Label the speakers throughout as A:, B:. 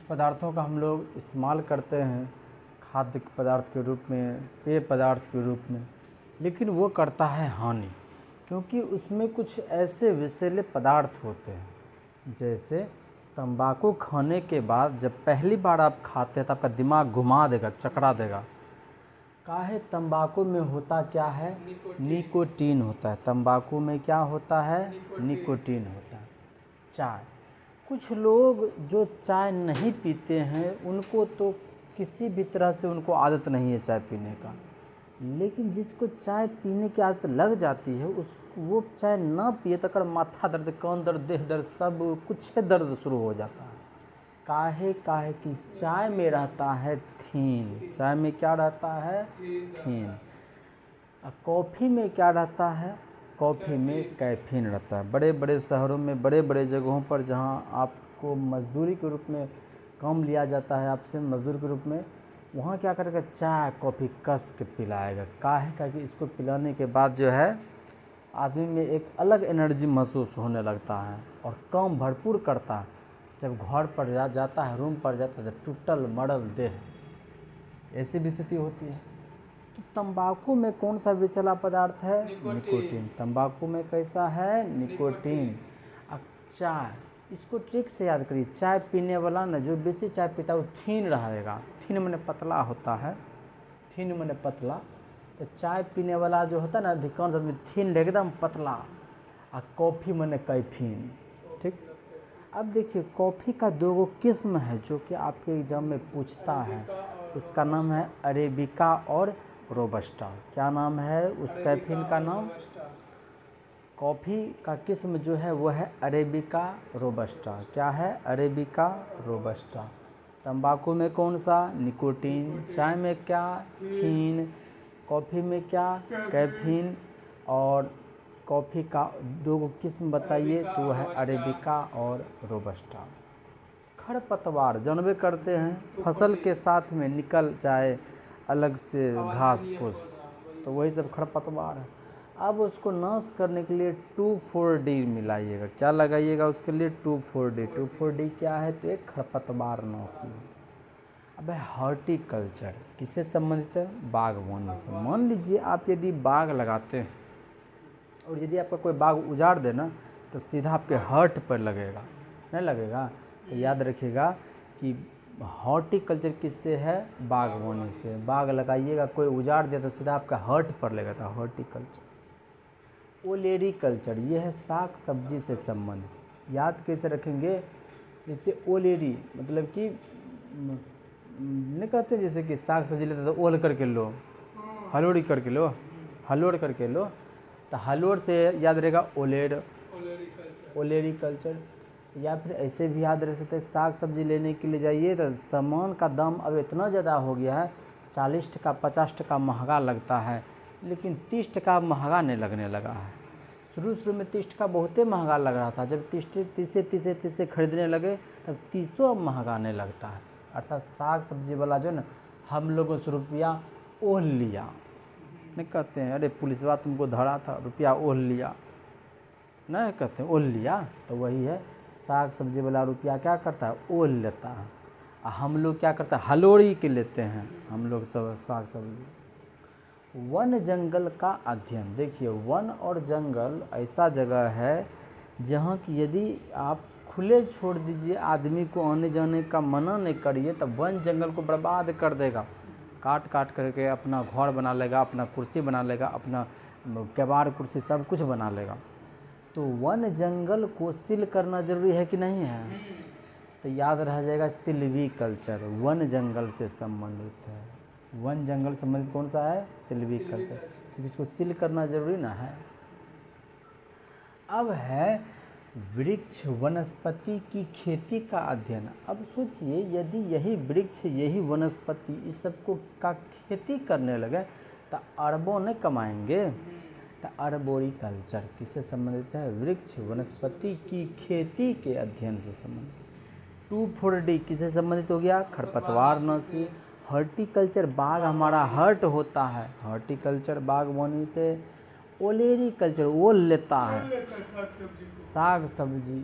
A: पदार्थों का हम लोग इस्तेमाल करते हैं खाद्य पदार्थ के रूप में, पेय पदार्थ के रूप में, लेकिन वो करता है हानि, क्योंकि उसमें कुछ ऐसे विषैले पदार्थ होते हैं। जैसे तंबाकू खाने के बाद जब पहली बार आप खाते हैं तो आपका दिमाग घुमा देगा, चकरा देगा। काहे तंबाकू में होता क्या है? निकोटीन होता है। तंबाकू में क्या होता है? निकोटीन होता है। चाय, कुछ लोग जो चाय नहीं पीते हैं उनको तो किसी भी तरह से उनको आदत नहीं है चाय पीने का, लेकिन जिसको चाय पीने की आदत लग जाती है वो चाय ना पिए तो कर माथा दर्द, कान दर्द, देह दर्द, सब कुछ दर्द शुरू हो जाता है। काहे कि चाय में रहता है थीन। चाय में क्या रहता है? थीन। कॉफ़ी में क्या रहता है? कॉफ़ी में कैफीन रहता है। बड़े बड़े शहरों में, बड़े बड़े जगहों पर जहाँ आपको मजदूरी के रूप में काम लिया जाता है, आपसे मजदूर के रूप में, वहाँ क्या करेगा? चाय कॉफ़ी कस के पिलाएगा। काहे कि इसको पिलाने के बाद जो है आदमी में एक अलग एनर्जी महसूस होने लगता है और काम भरपूर करता है। जब घर पर जाता है, रूम पर जाता है, टूटल मरल देह, ऐसी भी स्थिति होती है। तो तंबाकू में कौन सा विषैला पदार्थ है? निकोटीन। तंबाकू में कैसा है? निकोटीन। अब चाय, इसको ट्रिक से याद करिए। चाय पीने वाला ना, जो बेसी चाय पीता है वो थीन रहेगा। थीन माने पतला होता है, थीन माने पतला। तो चाय पीने वाला जो होता है ना, अधिकांश आदमी थीन एकदम पतला। और कॉफ़ी माने कैफीन। ठीक। अब देखिए, कॉफ़ी का दो किस्म है जो कि आपके एग्जाम में पूछता है। उसका नाम है अरेबिका और रोबस्टा। क्या नाम है उस कैफीन का नाम? कॉफ़ी का किस्म जो है वो है अरेबिका रोबस्टा। क्या है? Arabica robusta. तंबाकू में कौन सा? निकोटीन। चाय में क्या? थीन। कॉफ़ी में क्या? कैफीन। और कॉफ़ी का दो किस्म बताइए, तो वो है अरेबिका और रोबस्टा। खरपतवार जानबे करते हैं, फसल के साथ में निकल जाए अलग से घास फूस, तो वही सब खरपतवार है। अब उसको नाश करने के लिए 2,4-D मिलाइएगा। क्या लगाइएगा उसके लिए? 2,4-D। 2,4-D क्या है? तो एक खरपतवार नाशी। अब हॉर्टिकल्चर किससे संबंधित है? बागवानी से। मान लीजिए आप यदि बाग लगाते हैं और यदि आपका कोई बाग उजाड़ देना तो सीधा आपके हर्ट पर लगेगा, नहीं लगेगा? तो याद रखिएगा कि हॉर्टिकल्चर किससे है? बागवानी से। बाग लगाइएगा, कोई उजाड़ दिया तो सीधा आपका हर्ट पर लगेगा, था हॉर्टिकल्चर। ओलेरीकल्चर, ये है साग सब्जी से संबंधित। याद कैसे रखेंगे? जैसे ओलेरी मतलब कि नहीं कहते, जैसे कि साग सब्जी लेते तो ओल करके लो, हलोड़ी करके लो, हलोड़ करके लो, तो हलोड़ से याद रहेगा ओलेर, ओलेरीकल्चर। या फिर ऐसे भी याद रह सकते हैं, साग सब्जी लेने के लिए जाइए तो सामान का दाम अब इतना ज़्यादा हो गया है, 40 टका 50 टका महंगा लगता है, लेकिन 30 टका महंगा नहीं लगने लगा है। शुरू में 30 टका बहुत ही महंगा लग रहा था। जब 30 खरीदने लगे तब 30 अब महंगा नहीं लगता है। अर्थात साग सब्जी वाला जो ना, हम लोगों से रुपया ओढ़ लिया, नहीं कहते हैं अरे पुलिसवा तुमको धरा था, रुपया ओढ़ लिया, नहीं कहते ओढ़ लिया, तो वही है साग सब्जी वाला रुपया क्या करता है? ओढ़ लेता है। हम लोग क्या करते हैं? हलोड़ी के लेते हैं हम लोग सब साग सब्जी। वन जंगल का अध्ययन। देखिए, वन और जंगल ऐसा जगह है जहाँ की यदि आप खुले छोड़ दीजिए, आदमी को आने जाने का मना नहीं करिए, तो वन जंगल को बर्बाद कर देगा। काट करके अपना घर बना लेगा, अपना कुर्सी बना लेगा, अपना केबाड़ कुर्सी सब कुछ बना लेगा। तो वन जंगल को सील करना जरूरी है कि नहीं है? तो याद रह जाएगा सिल्वीकल्चर, वन जंगल से संबंधित है। वन जंगल संबंधित कौन सा है? सिल्वीकल्चर, क्योंकि इसको सील करना जरूरी ना है। अब है वृक्ष वनस्पति की खेती का अध्ययन। अब सोचिए, यदि यही वृक्ष, यही वनस्पति, इस सबको का खेती करने लगे तो अरबों ने कमाएंगे। तो अर्बोरिकल्चर किससे संबंधित है? वृक्ष वनस्पति की खेती के अध्ययन से संबंधित। 2,4-D किससे संबंधित हो गया? खरपतवार नाशी। हॉर्टिकल्चर, बाग हमारा हर्ट होता है, हॉर्टिकल्चर बागवानी से। ओलेरीकल्चर ओल लेता है, साग सब्जी।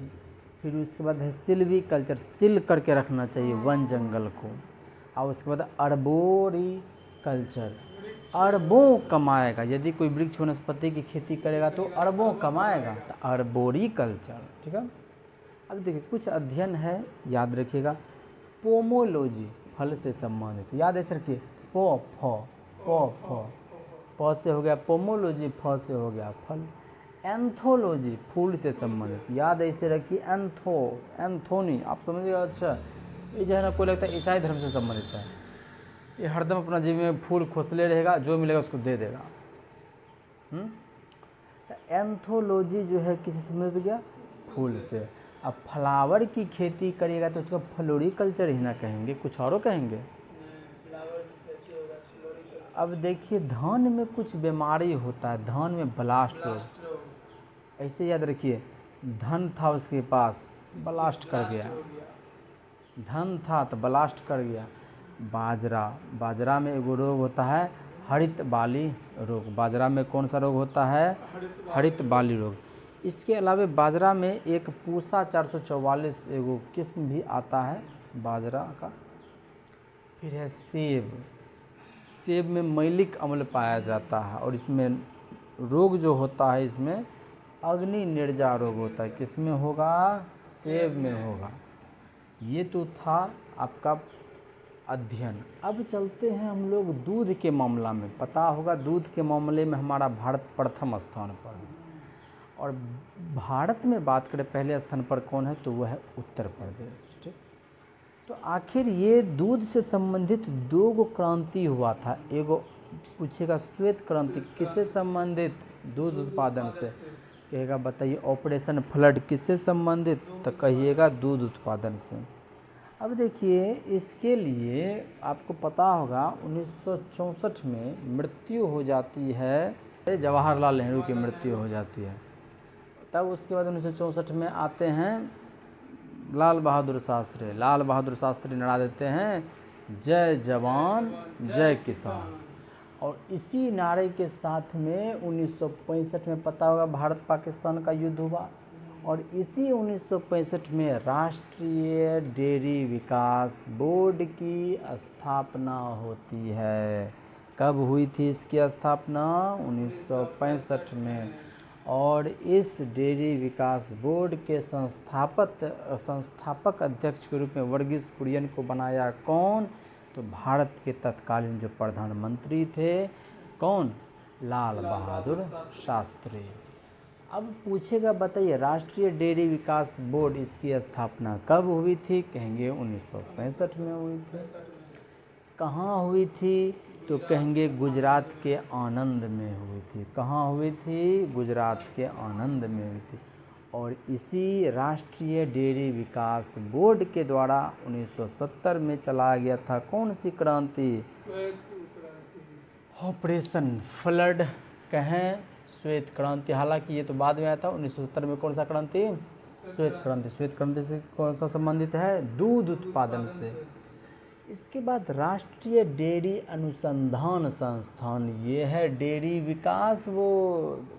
A: फिर उसके बाद है सिल्वी कल्चर, सिल करके रखना चाहिए वन जंगल को। और उसके बाद अर्बोरी कल्चर, अरबों कमाएगा, यदि कोई वृक्ष वनस्पति की खेती करेगा तो अरबों कमाएगा, तो अर्बोरी कल्चर। ठीक है। अब देखिए कुछ अध्ययन है, याद रखिएगा। पोमोलॉजी, फल से संबंधित, याद ऐसे रखिए। प से हो गया पोमोलॉजी, फ से हो गया फल। एंथोलॉजी, फूल से संबंधित, याद ऐसे रखिए। एंथोनी, आप समझिएगा। अच्छा, ये जो है ना, कोई लगता है ईसाई धर्म से संबंधित है, ये हरदम अपना जेब में फूल खोसले रहेगा, जो मिलेगा उसको दे देगा। तो एंथोलॉजी जो है किसी से संबंधित गया, फूल से। अब फ्लावर की खेती करिएगा तो उसको फ्लोरिकल्चर ही ना कहेंगे, कुछ और कहेंगे। अब देखिए धान में कुछ बीमारी होता है, धान में ब्लास्ट रोग, ऐसे याद रखिए। धन था उसके पास, ब्लास्ट कर गया, धन था तो ब्लास्ट कर गया। बाजरा में एगो रोग होता है हरित बाली रोग। बाजरा में कौन सा रोग होता है? हरित बाली रोग। इसके अलावा बाजरा में एक पूसा 444 एगो किस्म भी आता है बाजरा का। फिर है सेब, सेब में मैलिक अम्ल पाया जाता है और इसमें रोग जो होता है, इसमें अग्नि निर्जा रोग होता है। किसमें होगा? सेब में होगा। ये तो था आपका अध्ययन। अब चलते हैं हम लोग दूध के मामला में। पता होगा दूध के मामले में हमारा भारत प्रथम स्थान पर है। और भारत में बात करें पहले स्थान पर कौन है, तो वह है उत्तर प्रदेश। ठीक। तो आखिर ये दूध से संबंधित दो गो क्रांति हुआ था। एगो पूछेगा श्वेत क्रांति किससे संबंधित? दूध उत्पादन से। कहेगा बताइए ऑपरेशन फ्लड किससे संबंधित? तो कहिएगा दूध उत्पादन से। अब देखिए इसके लिए आपको पता होगा 1964 में मृत्यु हो जाती है, जवाहरलाल नेहरू की मृत्यु हो जाती है। तब उसके बाद 1964 में आते हैं लाल बहादुर शास्त्री। लाल बहादुर शास्त्री लड़ा देते हैं जय जवान जय किसान। और इसी नारे के साथ में 1965 में पता होगा भारत पाकिस्तान का युद्ध हुआ। और इसी 1965 में राष्ट्रीय डेयरी विकास बोर्ड की स्थापना होती है। कब हुई थी इसकी स्थापना? 1965 में। और इस डेयरी विकास बोर्ड के संस्थापक अध्यक्ष के रूप में वर्गीस कुरियन को बनाया कौन? तो भारत के तत्कालीन जो प्रधानमंत्री थे, कौन? लाल बहादुर शास्त्री। अब पूछेगा बताइए राष्ट्रीय डेयरी विकास बोर्ड इसकी स्थापना कब हुई थी? कहेंगे 1965 में हुई थी। कहाँ हुई थी? तो कहेंगे गुजरात के आणंद में हुई थी। कहाँ हुई थी? गुजरात के आणंद में हुई थी। और इसी राष्ट्रीय डेयरी विकास बोर्ड के द्वारा 1970 में चलाया गया था कौन सी क्रांति? ऑपरेशन फ्लड कहें श्वेत क्रांति। हालांकि ये तो बाद में आया था। 1970 में कौन सा क्रांति? श्वेत क्रांति। श्वेत क्रांति से कौन सा संबंधित है? दूध उत्पादन से। इसके बाद राष्ट्रीय डेयरी अनुसंधान संस्थान, ये है डेयरी विकास बोर्ड।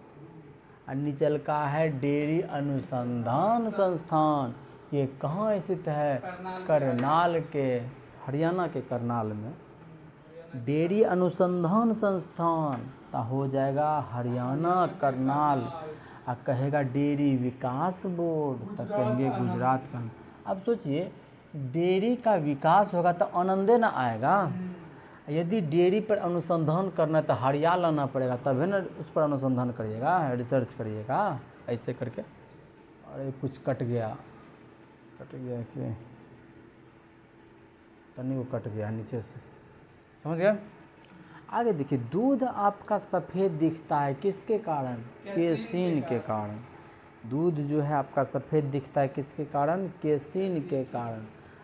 A: और नीचल का है डेयरी अनुसंधान संस्थान। ये कहाँ स्थित है? करनाल के, हरियाणा के करनाल में। डेयरी अनुसंधान संस्थान तो हो जाएगा हरियाणा करनाल। और कहेगा डेयरी विकास बोर्ड तो कहेंगे गुजरात का। अब सोचिए डेयरी का विकास होगा तो आनंदे ना आएगा। यदि डेयरी पर अनुसंधान करना है तो हरियाणा लाना पड़ेगा, तब है ना उस पर अनुसंधान करिएगा, रिसर्च करिएगा ऐसे करके। अरे कुछ कट गया कि तनी को कट गया नीचे से, समझ गए? आगे देखिए दूध आपका सफ़ेद दिखता है किसके कारण? केसीन के कारण। दूध जो है आपका सफ़ेद दिखता है किसके कारण? केसीन के कारण।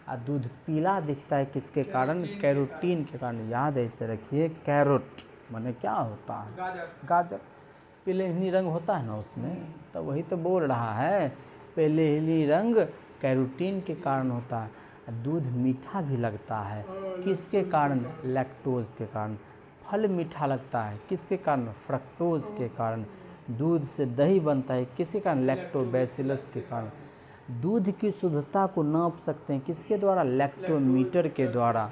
A: और दूध पीला दिखता है किसके कारण? कैरोटीन के कारण। याद ऐसे रखिए कैरोट माने क्या होता है? गाजर। पीलेहनी रंग होता है ना उसमें, तो वही तो बोल रहा है पीलेहनी रंग कैरोटीन के कारण होता है। दूध मीठा भी लगता है किसके कारण? लैक्टोज के कारण। फल मीठा लगता है किसके कारण? फ्रक्टोज के कारण। दूध से दही बनता है किसके कारण? लैक्टोबैसिलस के कारण। दूध की शुद्धता को नाप सकते हैं किसके द्वारा? लैक्टोमीटर के द्वारा।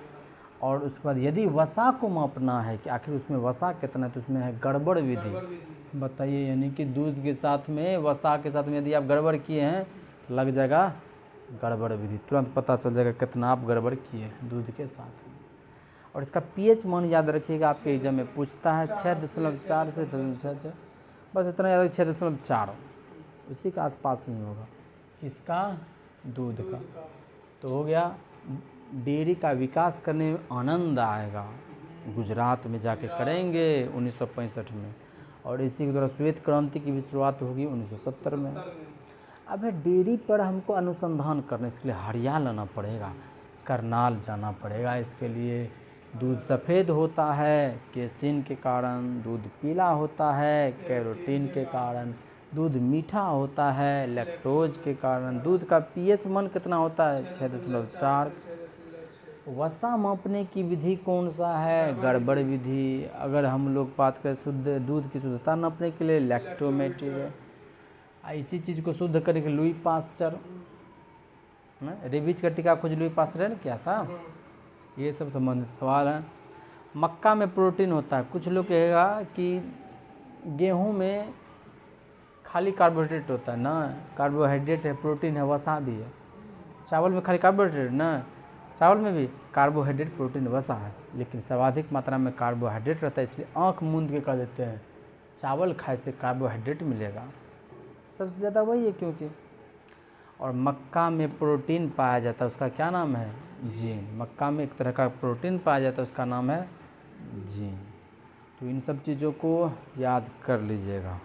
A: और उसके बाद यदि वसा को मापना है कि आखिर उसमें वसा कितना है, तो उसमें है गड़बड़ विधि। बताइए, यानी कि दूध के साथ में, वसा के साथ में यदि आप गड़बड़ किए हैं तो लग जाएगा गड़बड़ विधि, तुरंत पता चल जाएगा कितना आप गड़बड़ किए हैं दूध के साथ में। और इसका पीएच मान याद रखिएगा, आपके एग्जाम में पूछता है 6.4 से 6.6, बस इतना याद, 6.4 उसी के आसपास ही होगा। किसका? दूध का। तो हो गया, डेयरी का विकास करने में आनंद आएगा, गुजरात में जाके करेंगे 1965 में, और इसी के द्वारा श्वेत क्रांति की भी शुरुआत होगी 1970 में। अब है डेयरी पर हमको अनुसंधान करने, इसके लिए हरियाणा आना पड़ेगा, करनाल जाना पड़ेगा। इसके लिए दूध सफ़ेद होता है केसिन के कारण, दूध पीला होता है कैरोटीन के कारण, दूध मीठा होता है लैक्टोज के कारण, दूध का पीएच मान कितना होता है? 6.4। वसा मापने की विधि कौन सा है? गड़बड़ विधि। अगर हम लोग बात करें शुद्ध दूध की शुद्धता नापने के लिए, लैक्टोमीटर है। इसी चीज़ को शुद्ध करने के लुई पास्चर, रेबीज का टीका खोज लुई पास्चर ने क्या था? ये सब संबंधित सवाल हैं। मक्का में प्रोटीन होता है, कुछ लोग कहेगा कि गेहूं में खाली कार्बोहाइड्रेट होता है ना, कार्बोहाइड्रेट है, प्रोटीन है, वसा भी है। चावल में खाली कार्बोहाइड्रेट ना, चावल में भी कार्बोहाइड्रेट, प्रोटीन, वसा है, लेकिन सर्वाधिक मात्रा में कार्बोहाइड्रेट रहता है, इसलिए आँख मूंद के कह देते हैं चावल खाए से कार्बोहाइड्रेट मिलेगा, सबसे ज़्यादा वही है क्योंकि। और मक्का में प्रोटीन पाया जाता है, उसका क्या नाम है? जीन। मक्का में एक तरह का प्रोटीन पाया जाता है, उसका नाम है जीन। तो इन सब चीज़ों को याद कर लीजिएगा।